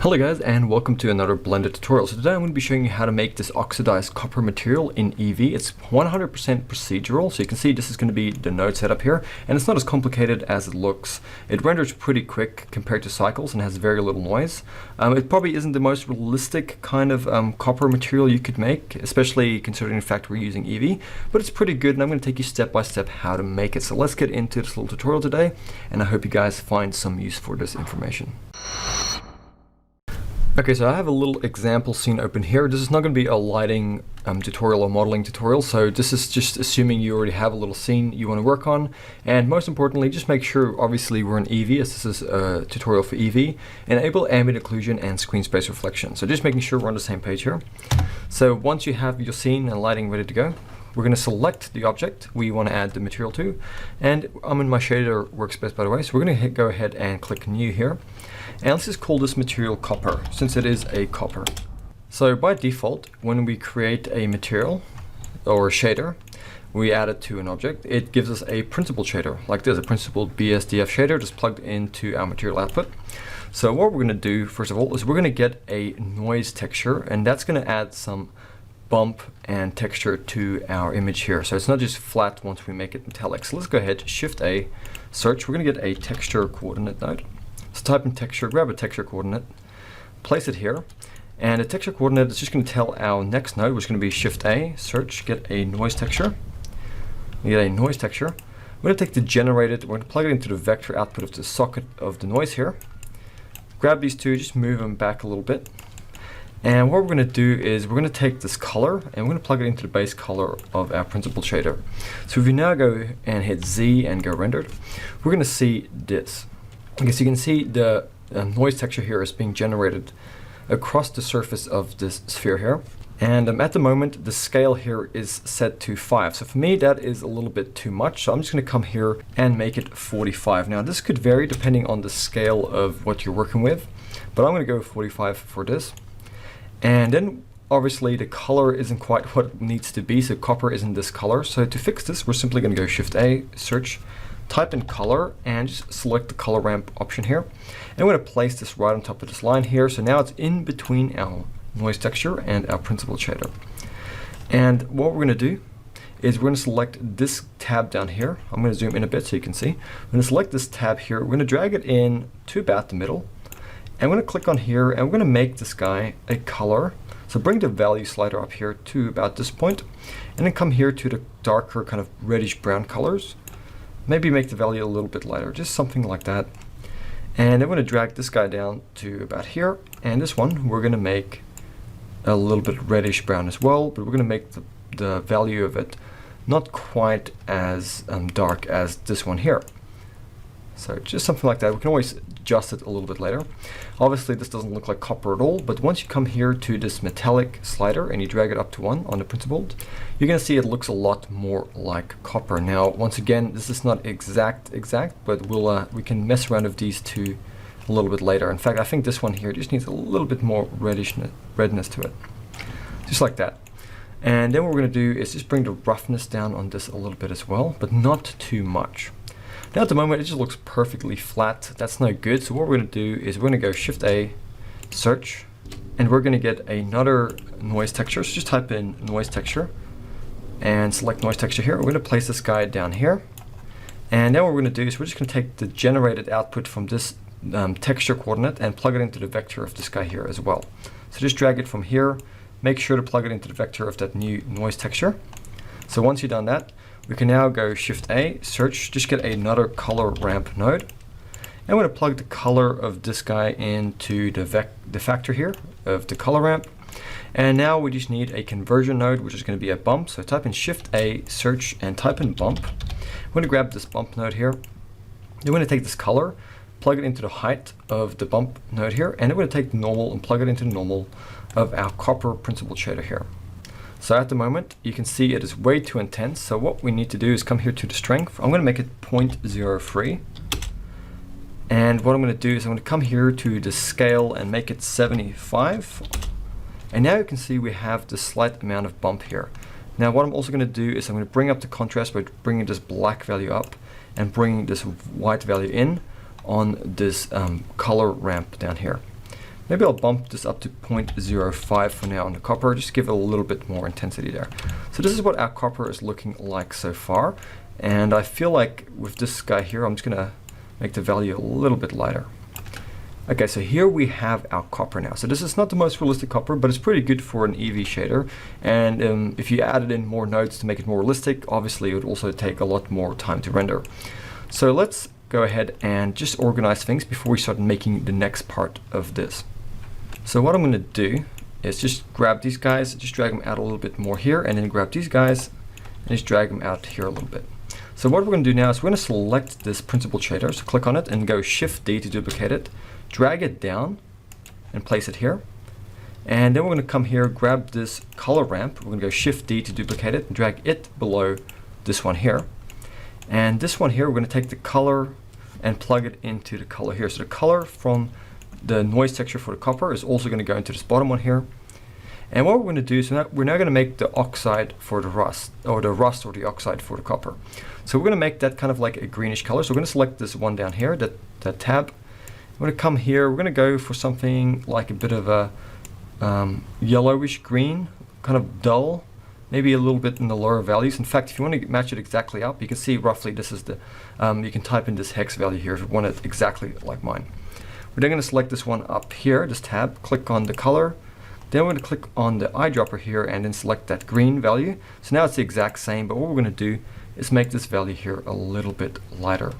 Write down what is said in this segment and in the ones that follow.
Hello guys, and welcome to another Blender tutorial. So today I'm going to be showing you how to make this oxidized copper material in Eevee. It's 100% procedural, so you can see this is going to be the node setup here, and it's not as complicated as it looks. It renders pretty quick compared to cycles and has very little noise. It probably isn't the most realistic kind of copper material you could make, especially considering the fact we're using Eevee, but it's pretty good, and I'm going to take you step by step how to make it. So let's get into this little tutorial today, and I hope you guys find some use for this information. Okay, so I have a little example scene open here. This is not going to be a lighting tutorial or modeling tutorial, so this is just assuming you already have a little scene you want to work on. And most importantly, just make sure, obviously we're in Eevee, as this is a tutorial for Eevee, enable ambient occlusion and screen space reflection. So just making sure we're on the same page here. So once you have your scene and lighting ready to go, we're going to select the object we want to add the material to. And I'm in my shader workspace, by the way, so we're going to go ahead and click new here. And let's just call this material copper, since it is a copper. So by default, when we create a material or a shader, we add it to an object, it gives us a principled shader, like this, a principled BSDF shader just plugged into our material output. So what we're going to do, first of all, is we're going to get a noise texture, and that's going to add some bump and texture to our image here. So it's not just flat once we make it metallic. So let's go ahead, Shift A, search. We're going to get a texture coordinate node. So type in texture, grab a texture coordinate, place it here, and the texture coordinate is just going to tell our next node, which is going to be Shift A, search, get a noise texture. We get a noise texture. We're going to take the generated, we're going to plug it into the vector output of the socket of the noise here. Grab these two, just move them back a little bit. And what we're going to do is we're going to take this color and we're going to plug it into the base color of our principled shader. So if you now go and hit Z and go rendered, we're going to see this. Okay, so you can see the noise texture here is being generated across the surface of this sphere here. And at the moment, the scale here is set to 5. So for me, that is a little bit too much. So I'm just going to come here and make it 45. Now, this could vary depending on the scale of what you're working with, but I'm going to go 45 for this. And then obviously the color isn't quite what it needs to be, so copper isn't this color. So to fix this, we're simply going to go Shift A, search, type in color, and just select the color ramp option here. And we're going to place this right on top of this line here. So now it's in between our noise texture and our principled shader. And what we're going to do is we're going to select this tab down here. I'm going to zoom in a bit so you can see. We're going to select this tab here. We're going to drag it in to about the middle. And we're going to click on here, and we're going to make this guy a color. So bring the value slider up here to about this point, and then come here to the darker kind of reddish brown colors. Maybe make the value a little bit lighter, just something like that. And then we're going to drag this guy down to about here, and this one we're going to make a little bit reddish brown as well, but we're going to make the value of it not quite as dark as this one here. So just something like that. We can always adjust it a little bit later. Obviously this doesn't look like copper at all, but once you come here to this metallic slider and you drag it up to 1 on the principled, you're going to see it looks a lot more like copper. Now once again, this is not exact, but we can mess around with these two a little bit later. In fact, I think this one here just needs a little bit more redness to it. Just like that. And then what we're going to do is just bring the roughness down on this a little bit as well, but not too much. Now at the moment it just looks perfectly flat. That's no good. So what we're going to do is we're going to go Shift A, search, and we're going to get another noise texture. So just type in noise texture and select noise texture here. We're going to place this guy down here. And now what we're going to do is we're just going to take the generated output from this texture coordinate and plug it into the vector of this guy here as well. So just drag it from here. Make sure to plug it into the vector of that new noise texture. So once you've done that, we can now go Shift A, search, just get another color ramp node. And we're going to plug the color of this guy into the factor here of the color ramp. And now we just need a conversion node, which is going to be a bump. So type in Shift A, search, and type in bump. We're going to grab this bump node here. Then we're going to take this color, plug it into the height of the bump node here, and then we're going to take the normal and plug it into the normal of our copper principled shader here. So at the moment, you can see it is way too intense. So what we need to do is come here to the strength. I'm going to make it 0.03. And what I'm going to do is I'm going to come here to the scale and make it 75. And now you can see we have the slight amount of bump here. Now what I'm also going to do is I'm going to bring up the contrast by bringing this black value up and bringing this white value in on this color ramp down here. Maybe I'll bump this up to 0.05 for now on the copper, just give it a little bit more intensity there. So this is what our copper is looking like so far. And I feel like with this guy here, I'm just gonna make the value a little bit lighter. Okay, so here we have our copper now. So this is not the most realistic copper, but it's pretty good for an Eevee shader. And if you added in more nodes to make it more realistic, obviously it would also take a lot more time to render. So let's go ahead and just organize things before we start making the next part of this. So what I'm going to do is just grab these guys, just drag them out a little bit more here, and then grab these guys and just drag them out here a little bit. So what we're going to do now is we're going to select this principled shader. So click on it and go Shift D to duplicate it, drag it down and place it here. And then we're going to come here, grab this color ramp. We're going to go Shift D to duplicate it and drag it below this one here. And this one here, we're going to take the color and plug it into the color here. So the color from the noise texture for the copper is also going to go into this bottom one here. And what we're going to do is we're now going to make the oxide for the rust, or the oxide for the copper. So we're going to make that kind of like a greenish color. So we're going to select this one down here, that tab. We're going to come here, we're going to go for something like a bit of a yellowish green, kind of dull, maybe a little bit in the lower values. In fact, if you want to match it exactly up, you can see roughly this is the, you can type in this hex value here if you want it exactly like mine. We're then going to select this one up here, this tab, click on the color. Then we're going to click on the eyedropper here and then select that green value. So now it's the exact same, but what we're going to do is make this value here a little bit lighter.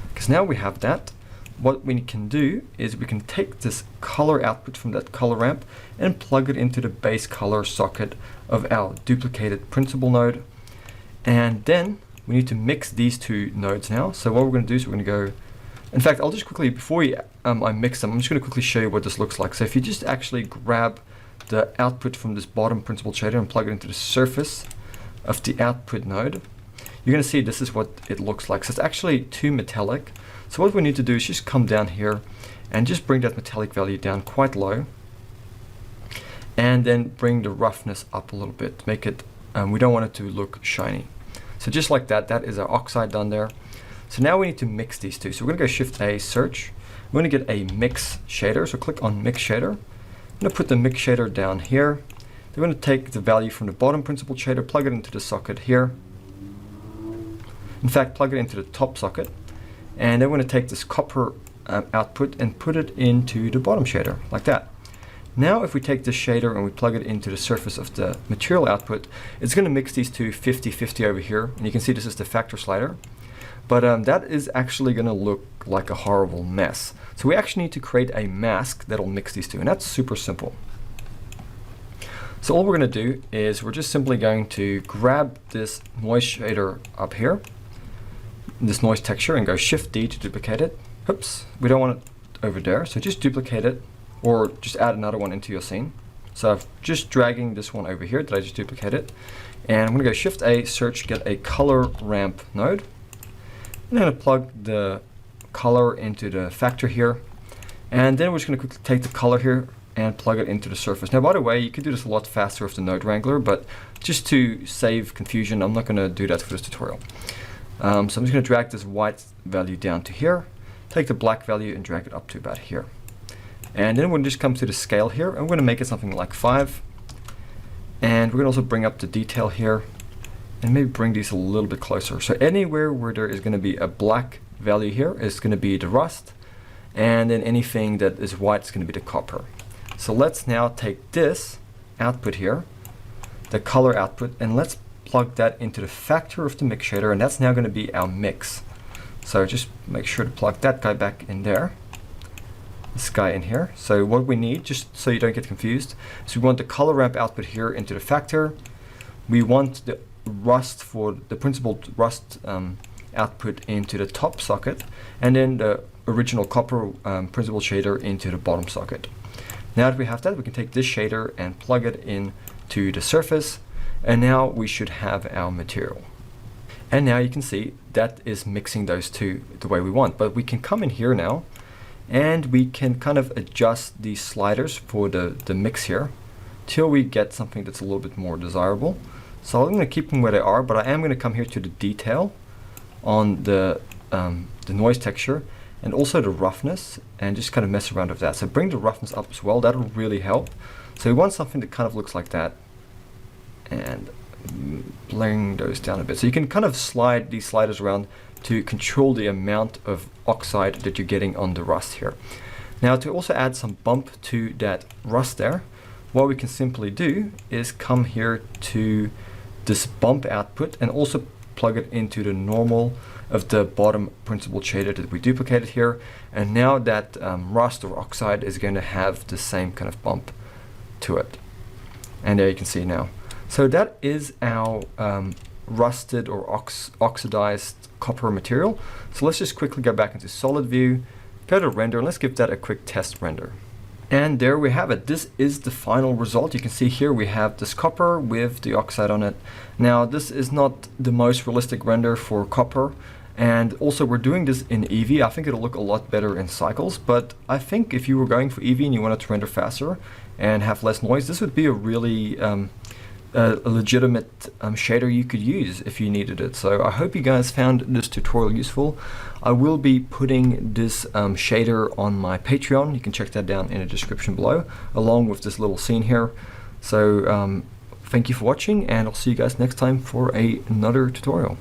Because now we have that, what we can do is we can take this color output from that color ramp and plug it into the base color socket of our duplicated principal node. And then we need to mix these two nodes now. So what we're going to do is we're going to go, in fact, I'll just quickly, before I mix them, I'm just going to quickly show you what this looks like. So if you just actually grab the output from this bottom principal shader and plug it into the surface of the output node, you're going to see this is what it looks like. So it's actually too metallic. So what we need to do is just come down here and just bring that metallic value down quite low, and then bring the roughness up a little bit. Make it, we don't want it to look shiny. So just like that, that is our oxide done there. So now we need to mix these two. So we're going to go Shift A, search. We're going to get a mix shader. So click on mix shader. I'm going to put the mix shader down here. We're going to take the value from the bottom principal shader, plug it into the socket here. In fact, plug it into the top socket. And then we're going to take this copper output and put it into the bottom shader, like that. Now if we take this shader and we plug it into the surface of the material output, it's going to mix these two 50-50 over here. And you can see this is the factor slider. But that is actually going to look like a horrible mess. So we actually need to create a mask that'll mix these two, and that's super simple. So all we're going to do is we're just simply going to grab this noise shader up here, this noise texture, and go Shift D to duplicate it. Oops, we don't want it over there, so just duplicate it, or just add another one into your scene. So I'm just dragging this one over here. Did I just duplicate it? And I'm going to go Shift A, search, get a color ramp node. I'm going to plug the color into the factor here, and then we're just going to quickly take the color here and plug it into the surface. Now, by the way, you could do this a lot faster with the node wrangler, but just to save confusion, I'm not going to do that for this tutorial. So I'm just going to drag this white value down to here, take the black value and drag it up to about here. And then we'll just come to the scale here, and we're going to make it something like 5. And we're going to also bring up the detail here, and maybe bring these a little bit closer. So anywhere where there is going to be a black value here is going to be the rust, and then anything that is white is going to be the copper. So let's now take this output here, the color output, and let's plug that into the factor of the mix shader, and that's now going to be our mix. So just make sure to plug that guy back in there, this guy in here. So what we need, just so you don't get confused, is we want the color ramp output here into the factor. We want the rust for the principled rust output into the top socket, and then the original copper principled shader into the bottom socket. Now that we have that, we can take this shader and plug it in to the surface, and now we should have our material. And now you can see that is mixing those two the way we want. But we can come in here now, and we can kind of adjust these sliders for the mix here till we get something that's a little bit more desirable. So I'm going to keep them where they are, but I am going to come here to the detail on the noise texture, and also the roughness, and just kind of mess around with that. So bring the roughness up as well, that'll really help. So we want something that kind of looks like that, and bring those down a bit. So you can kind of slide these sliders around to control the amount of oxide that you're getting on the rust here. Now to also add some bump to that rust there, what we can simply do is come here to this bump output and also plug it into the normal of the bottom principled shader that we duplicated here. And now that rust or oxide is going to have the same kind of bump to it. And there you can see now. So that is our rusted or oxidized copper material. So let's just quickly go back into solid view, go to render, and let's give that a quick test render. And there we have it. This is the final result. You can see here we have this copper with the oxide on it. Now this is not the most realistic render for copper, and also we're doing this in Eevee. I think it'll look a lot better in cycles, but I think if you were going for Eevee and you wanted to render faster and have less noise, this would be a really a legitimate shader you could use if you needed it. So I hope you guys found this tutorial useful. I will be putting this shader on my Patreon. You can check that down in the description below, along with this little scene here. So thank you for watching, and I'll see you guys next time for another tutorial.